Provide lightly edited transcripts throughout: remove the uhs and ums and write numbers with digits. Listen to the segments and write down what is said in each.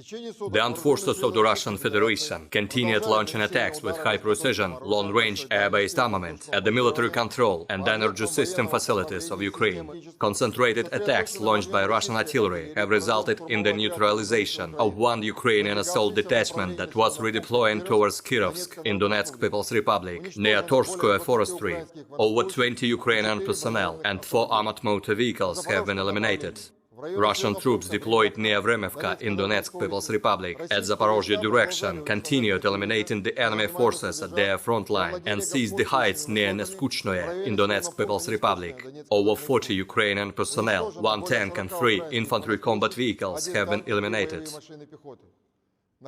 The armed forces of the Russian Federation continued launching attacks with high precision, long-range air-based armament at the military control and energy system facilities of Ukraine. Concentrated attacks launched by Russian artillery have resulted in the neutralization of one Ukrainian assault detachment that was redeploying towards Kirovsk in Donetsk People's Republic, near Torskoye Forestry. Over 20 Ukrainian personnel and 4 armored motor vehicles have been eliminated. Russian troops deployed near Vremivka in Donetsk People's Republic at Zaporozhye direction continued eliminating the enemy forces at their front line and seized the heights near Neskuchnoye in Donetsk People's Republic. Over 40 Ukrainian personnel, 1 tank and 3 infantry combat vehicles have been eliminated.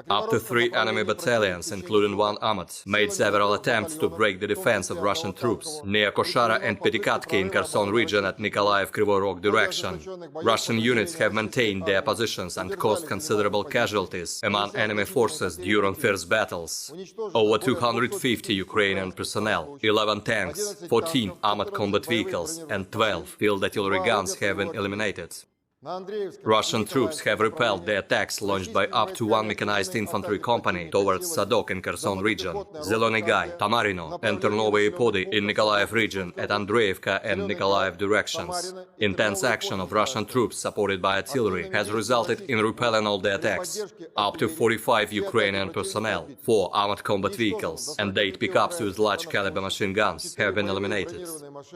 Up to 3 enemy battalions, including 1 armored, made several attempts to break the defense of Russian troops near Koshara and Petikatki in Kherson region at Nikolaev-Kryvyi Rog direction. Russian units have maintained their positions and caused considerable casualties among enemy forces during fierce battles. Over 250 Ukrainian personnel, 11 tanks, 14 armored combat vehicles and 12 field artillery guns have been eliminated. Russian troops have repelled the attacks launched by up to 1 mechanized infantry company towards Sadok in Kherson region, Zelony Gai, Tamarino, and Ternovye Pody in Nikolaev region at Andreevka and Nikolaev directions. Intense action of Russian troops supported by artillery has resulted in repelling all the attacks. Up to 45 Ukrainian personnel, 4 armored combat vehicles, and 8 pickups with large-caliber machine guns have been eliminated.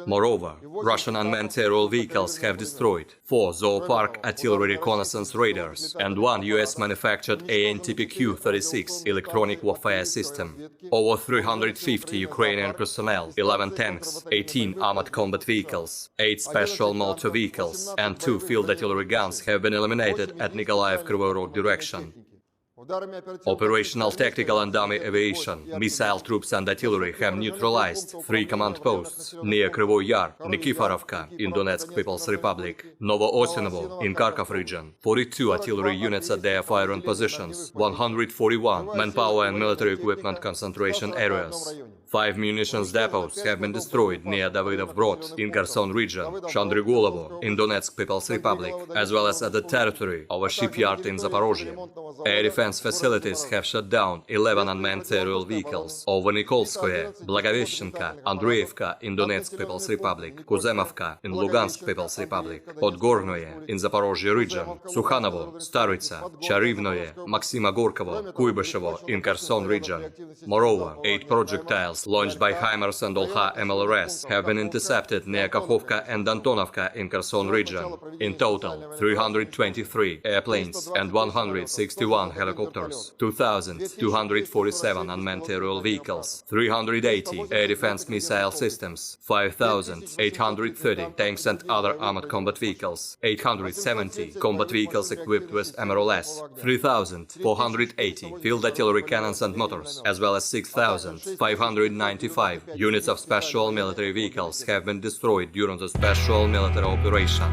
Moreover, Russian unmanned aerial vehicles have destroyed 4 Zoopark artillery reconnaissance radars and 1 US-manufactured ANTPQ-36 electronic warfare system. Over 350 Ukrainian personnel, 11 tanks, 18 armored combat vehicles, 8 special motor vehicles, and 2 field artillery guns have been eliminated at Nikolaev-Kryvyi Rog direction. Operational tactical and dummy aviation, missile troops and artillery have neutralized 3 command posts near Kryvyi Yar, Nikiforovka in Donetsk People's Republic, Novoosinovo in Kharkov region, 42 artillery units at their firing positions, 141 manpower and military equipment concentration areas. 5 munitions depots have been destroyed near Davydov Brod in Kherson region, Shandrigulovo in Donetsk People's Republic, as well as at the territory of a shipyard in Zaporozhye. Air defense facilities have shut down 11 unmanned aerial vehicles over Nikolskoye, Blagoveshchenka, Andreevka in Donetsk People's Republic, Kuzemovka in Lugansk People's Republic, Podgornoye in Zaporozhye region, Sukhanovo, Staritsa, Charivnoye, Maxima Gorkovo, Kuybyshevo in Kherson region. Moreover, 8 projectiles launched by HIMARS and Olha MLRS have been intercepted near Kakhovka and Antonovka in Kherson region. In total, 323 airplanes and 161 helicopters, 2,247 unmanned aerial vehicles, 380 air defense missile systems, 5,830 tanks and other armored combat vehicles, 870 combat vehicles equipped with MRLS, 3,480 field artillery cannons and motors, as well as 6,595 units of special military vehicles have been destroyed during the special military operation.